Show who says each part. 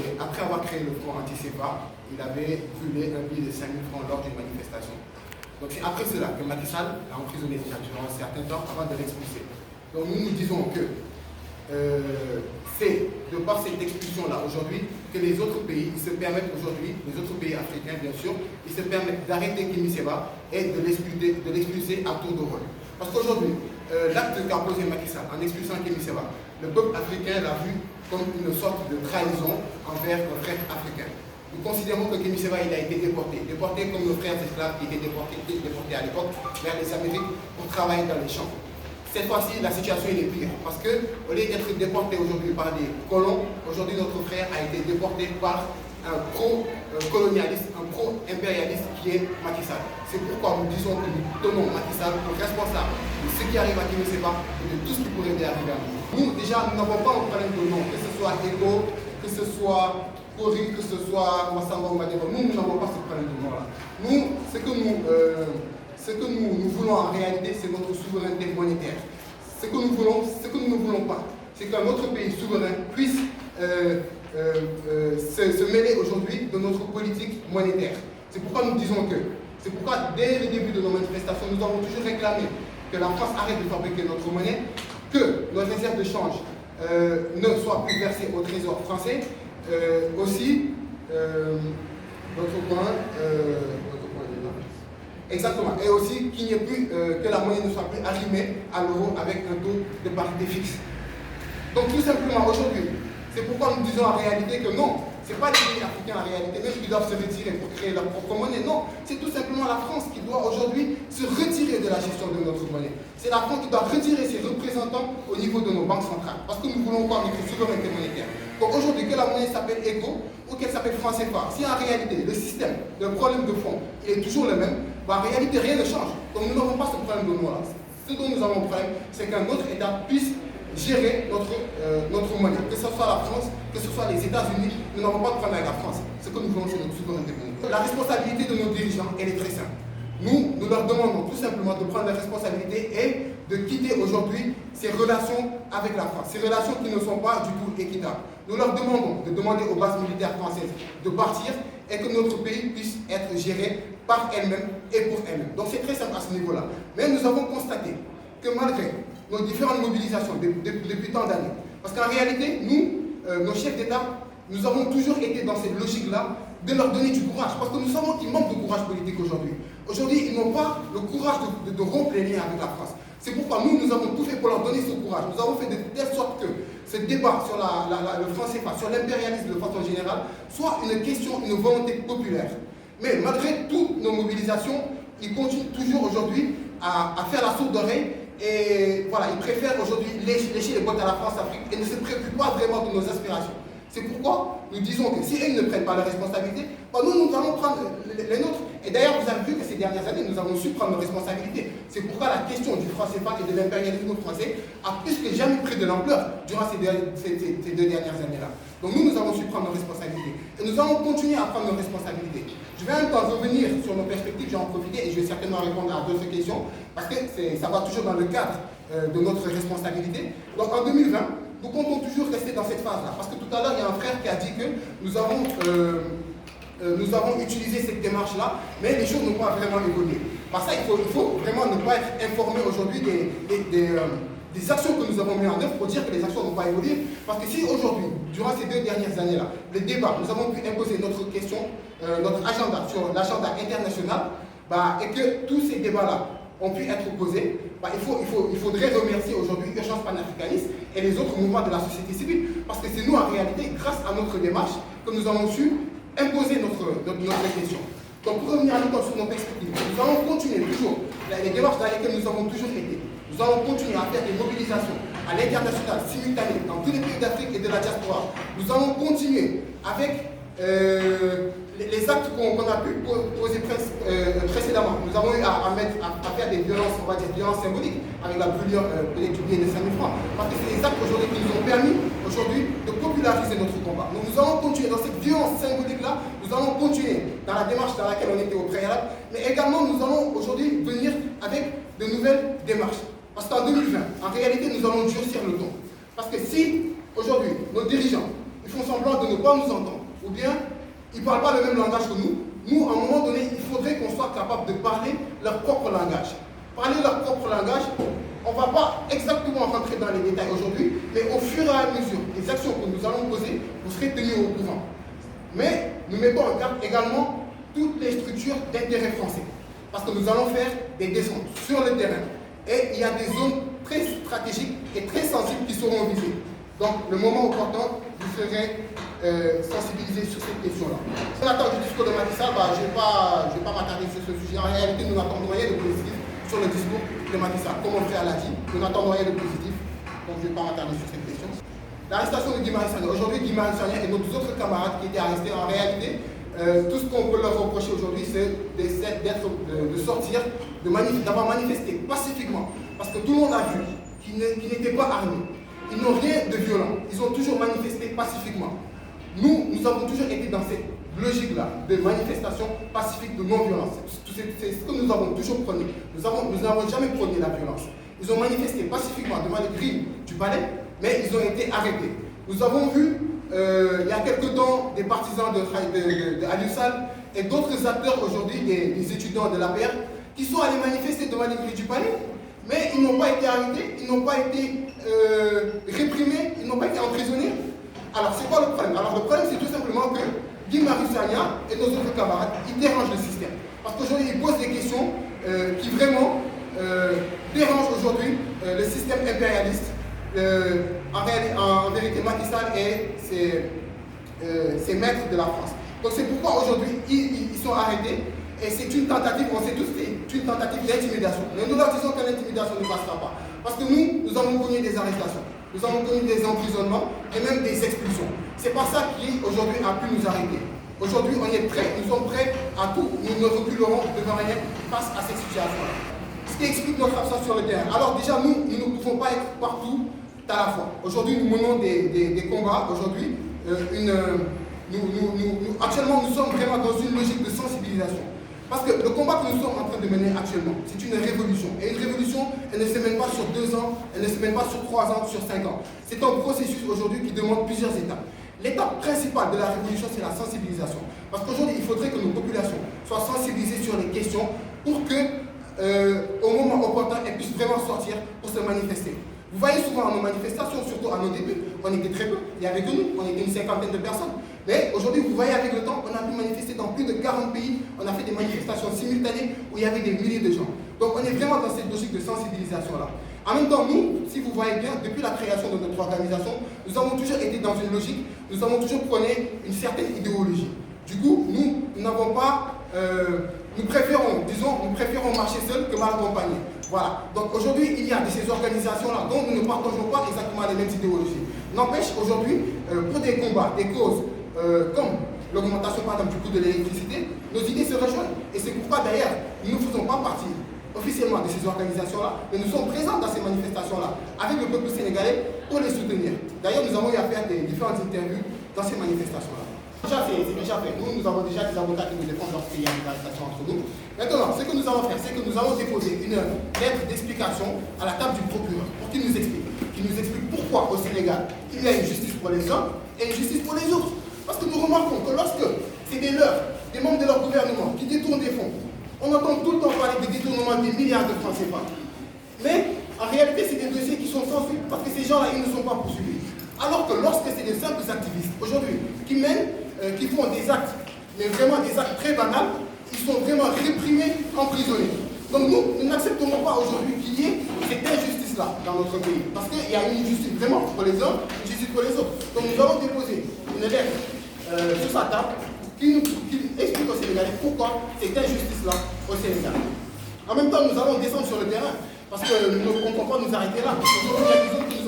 Speaker 1: Et après avoir créé le front anti-CEPA, il avait brûlé un billet de 5 000 francs lors d'une manifestation. Donc c'est après cela que Macky Sall l'a emprisonné déjà durant un certain temps avant de l'expulser. Donc nous disons que c'est de par cette expulsion-là aujourd'hui que les autres pays se permettent aujourd'hui, les autres pays africains bien sûr, ils se permettent d'arrêter Kémy Séba et de l'expulser à tour de rôle. Parce qu'aujourd'hui, l'acte qu'a posé Macky Sall en expulsant Kémy Séba, le peuple africain l'a vu comme une sorte de trahison envers le frère africain. Nous considérons que Kémy Séba il a été déporté comme nos frères esclaves qui étaient déportés à l'époque vers les Amériques pour travailler dans les champs. Cette fois-ci, la situation est pire parce qu'au lieu d'être déporté aujourd'hui par des colons, aujourd'hui notre frère a été déporté par un pro-colonialiste, un pro-impérialiste qui est Macky Sall. C'est pourquoi nous disons que nous tenons Macky Sall pour responsable de ce qui arrive à Kémy Séba et de tout ce qui pourrait arriver à nous. Nous, déjà, nous n'avons pas un problème de nom, que ce soit Ego, que ce soit Kori, que ce soit Massamba ou Madeba. Nous n'avons pas ce problème de nom-là. Nous, ce que nous voulons en réalité, c'est notre souveraineté monétaire. Ce que nous ne voulons pas, c'est qu'un autre pays souverain puisse se mêler aujourd'hui de notre politique monétaire. C'est pourquoi nous disons que, c'est pourquoi dès le début de nos manifestations, nous avons toujours réclamé que la France arrête de fabriquer notre monnaie, que nos réserves de change ne soient plus versées au trésor français, aussi, notre point exactement, et aussi qu'il n'y ait plus, que la monnaie ne soit plus arrimée à l'euro avec un taux de parité fixe. Donc tout simplement aujourd'hui, c'est pourquoi nous disons en réalité que non, ce n'est pas les pays africains en réalité, même qui doivent se retirer pour créer leur propre monnaie, non, c'est tout simplement la France qui doit aujourd'hui se retirer de la gestion de notre monnaie. C'est la France qui doit retirer ses représentants au niveau de nos banques centrales, parce que nous voulons voir notre souveraineté monétaire. Donc aujourd'hui, que la monnaie s'appelle ECO ou qu'elle s'appelle franc CFA, si en réalité le système, le problème de fond, il est toujours le même, bah, en réalité rien ne change. Donc nous n'avons pas ce problème de nous-là. Ce dont nous avons un problème, c'est qu'un autre État puisse gérer notre monnaie, que ce soit la France, que ce soit les États-Unis, nous n'avons pas de problème avec la France. Ce que nous voulons, c'est notre souveraineté monétaire. La responsabilité de nos dirigeants, elle est très simple. Nous leur demandons tout simplement de prendre la responsabilité et de quitter aujourd'hui ces relations avec la France, ces relations qui ne sont pas du tout équitables. Nous leur demandons de demander aux bases militaires françaises de partir et que notre pays puisse être géré par elle-même et pour elle-même. Donc c'est très simple à ce niveau-là. Mais nous avons constaté que malgré nos différentes mobilisations depuis tant d'années, parce qu'en réalité, nous, nos chefs d'État, nous avons toujours été dans cette logique-là de leur donner du courage, parce que nous savons qu'ils manquent de courage politique aujourd'hui. Aujourd'hui, ils n'ont pas le courage de rompre les liens avec la France. C'est pourquoi nous avons tout fait pour leur donner ce courage. Nous avons fait de telle sorte que ce débat sur le franc CFA, sur l'impérialisme de façon générale, soit une question, une volonté populaire. Mais malgré toutes nos mobilisations, ils continuent toujours aujourd'hui à faire la sourde oreille et voilà, ils préfèrent aujourd'hui lécher les bottes à la France-Afrique et ne se préoccupent pas vraiment de nos aspirations. C'est pourquoi nous disons que si eux ne prennent pas la responsabilité, bah nous allons prendre les nôtres. Et d'ailleurs, vous avez vu que ces dernières années, nous avons su prendre nos responsabilités. C'est pourquoi la question du franc CFA et de l'impérialisme français a plus que jamais pris de l'ampleur durant ces deux dernières années-là. Donc nous allons su prendre nos responsabilités. Et nous allons continuer à prendre nos responsabilités. Je vais un peu revenir sur nos perspectives, j'en profite et je vais certainement répondre à d'autres questions, parce que ça va toujours dans le cadre de notre responsabilité. Donc en 2020, nous comptons toujours rester dans cette phase-là, parce que tout à l'heure, il y a un frère qui a dit que nous avons utilisé cette démarche-là, mais les choses n'ont pas vraiment évolué. Par ça, il faut vraiment ne pas être informé aujourd'hui des actions que nous avons mises en œuvre pour dire que les actions n'ont pas évolué. Parce que si aujourd'hui, durant ces 2 dernières années-là, les débats, nous avons pu imposer notre question, notre agenda sur l'agenda international, bah, et que tous ces débats-là ont pu être posés, bah, il faudrait remercier aujourd'hui Urgence panafricaniste et les autres mouvements de la société civile. Parce que c'est nous, en réalité, grâce à notre démarche, que nous avons su imposer notre question. Donc pour revenir à nous sur nos perspectives, nous allons continuer toujours les démarches dans lesquelles nous avons toujours été. Nous allons continuer à faire des mobilisations à l'international, simultanées, dans tous les pays d'Afrique et de la diaspora. Nous allons continuer avec les actes qu'on a pu poser précédemment. Nous avons eu à faire des violences, on va dire violences symboliques, avec la brûlure du billet de 5 000 francs. Parce que c'est des actes aujourd'hui qui nous ont permis aujourd'hui de populariser notre combat. Donc nous allons continuer dans cette violence symbolique-là, nous allons continuer dans la démarche dans laquelle on était au préalable, mais également nous allons aujourd'hui venir avec de nouvelles démarches. Parce qu'en 2020, en réalité, nous allons durcir le ton. Parce que si aujourd'hui, nos dirigeants, ils font semblant de ne pas nous entendre, ou bien ils ne parlent pas le même langage que nous. Nous, à un moment donné, il faudrait qu'on soit capable de parler leur propre langage. Parler leur propre langage, on ne va pas exactement rentrer dans les détails aujourd'hui, mais au fur et à mesure, les actions que nous allons poser, vous serez tenus au courant. Mais nous mettons en garde également toutes les structures d'intérêt français. Parce que nous allons faire des descentes sur le terrain. Et il y a des zones très stratégiques et très sensibles qui seront visées. Donc, le moment opportun, vous serez sensibilisés sur cette question-là. Si on attend du discours de Macky Sall, je ne vais pas m'attarder sur ce sujet. En réalité, nous n'attendons rien de positif sur le discours de Macky Sall. Comme on le fait à l'ADI, nous n'attendons rien de positif. Donc, je ne vais pas m'attarder sur cette question. L'arrestation de Guy Marius Sagna. Aujourd'hui, Guy Marius Sagna et nos autres camarades qui étaient arrestés, en réalité, tout ce qu'on peut leur reprocher aujourd'hui, c'est de sortir, d'avoir manifesté pacifiquement. Parce que tout le monde a vu qu'ils n'étaient pas armés. Ils n'ont rien de violent. Ils ont toujours manifesté pacifiquement. Nous avons toujours été dans cette logique-là de manifestation pacifique, de non-violence. C'est ce que nous avons toujours prôné. Nous n'avons jamais prôné la violence. Ils ont manifesté pacifiquement devant les grilles du palais, mais ils ont été arrêtés. Nous avons vu il y a quelque temps des partisans de Aliou Sall et d'autres acteurs aujourd'hui, des étudiants de l'APR, qui sont allés manifester devant les grilles du palais, mais ils n'ont pas été arrêtés, ils n'ont pas été réprimés, ils n'ont pas été emprisonnés. Alors c'est quoi le problème? Alors le problème c'est tout simplement que Guy Marius Sagna et nos autres camarades, ils dérangent le système. Parce qu'aujourd'hui ils posent des questions qui vraiment dérangent aujourd'hui le système impérialiste. En vérité, Macky Sall et ses maîtres de la France. Donc c'est pourquoi aujourd'hui ils sont arrêtés et c'est une tentative, on sait tous, c'est une tentative d'intimidation. Mais nous leur disons que l'intimidation ne passera pas. Parce que nous avons connu des arrestations, nous avons connu des emprisonnements et même des expulsions. C'est pas ça qui aujourd'hui a pu nous arrêter. Aujourd'hui on est prêts, nous sommes prêts à tout, nous ne reculerons devant rien face à cette situation-là. Ce qui explique notre absence sur le terrain. Alors déjà nous ne pouvons pas être partout à la fois. Aujourd'hui, nous menons des combats. Aujourd'hui, actuellement, nous sommes vraiment dans une logique de sensibilisation. Parce que le combat que nous sommes en train de mener actuellement, c'est une révolution. Et une révolution, elle ne se mène pas sur 2 ans, elle ne se mène pas sur 3 ans, sur 5 ans. C'est un processus aujourd'hui qui demande plusieurs étapes. L'étape principale de la révolution, c'est la sensibilisation. Parce qu'aujourd'hui, il faudrait que nos populations soient sensibilisées sur les questions pour que, au moment opportun, elles puissent vraiment sortir pour se manifester. Vous voyez souvent à nos manifestations, surtout à nos débuts, on était très peu, il n'y avait que nous, on était une 50aine de personnes. Mais aujourd'hui, vous voyez avec le temps, on a pu manifester dans plus de 40 pays, on a fait des manifestations simultanées où il y avait des milliers de gens. Donc on est vraiment dans cette logique de sensibilisation-là. En même temps, nous, si vous voyez bien, depuis la création de notre organisation, nous avons toujours été dans une logique, nous avons toujours prôné une certaine idéologie. Du coup, nous n'avons pas... nous préférons marcher seuls que mal accompagnés. Voilà. Donc aujourd'hui, il y a de ces organisations-là dont nous ne partageons pas exactement les mêmes idéologies. N'empêche, aujourd'hui, pour des combats, des causes, comme l'augmentation par exemple du coût de l'électricité, nos idées se rejoignent. Et c'est pourquoi d'ailleurs, nous ne faisons pas partie officiellement de ces organisations-là, mais nous sommes présents dans ces manifestations-là, avec le peuple sénégalais, pour les soutenir. D'ailleurs, nous avons eu à faire des différentes interviews dans ces manifestations-là. C'est déjà fait. Nous avons déjà des avocats qui nous défendent lorsqu'il y a une arrestation entre nous. Maintenant, ce que nous allons faire, c'est que nous allons déposer une lettre d'explication à la table du procureur pour qu'il nous explique pourquoi au Sénégal il y a une justice pour les uns et une justice pour les autres. Parce que nous remarquons que lorsque c'est des membres de leur gouvernement qui détournent des fonds, on entend tout le temps parler des détournements des milliards de francs CFA. Mais en réalité, c'est des dossiers qui sont sans suite parce que ces gens-là, ils ne sont pas poursuivis. Alors que lorsque c'est des simples activistes, aujourd'hui, qui font des actes, mais vraiment des actes très banals, ils sont vraiment réprimés, emprisonnés. Donc nous n'accepterons pas aujourd'hui qu'il y ait cette injustice-là dans notre pays. Parce qu'il y a une justice vraiment pour les uns, une justice pour les autres. Donc nous allons déposer une lettre sur sa table qui explique aux Sénégalais pourquoi cette injustice-là au Sénégal. En même temps, nous allons descendre sur le terrain. Parce que nous ne comptons pas nous arrêter là. Aujourd'hui, il y a des zones qui nous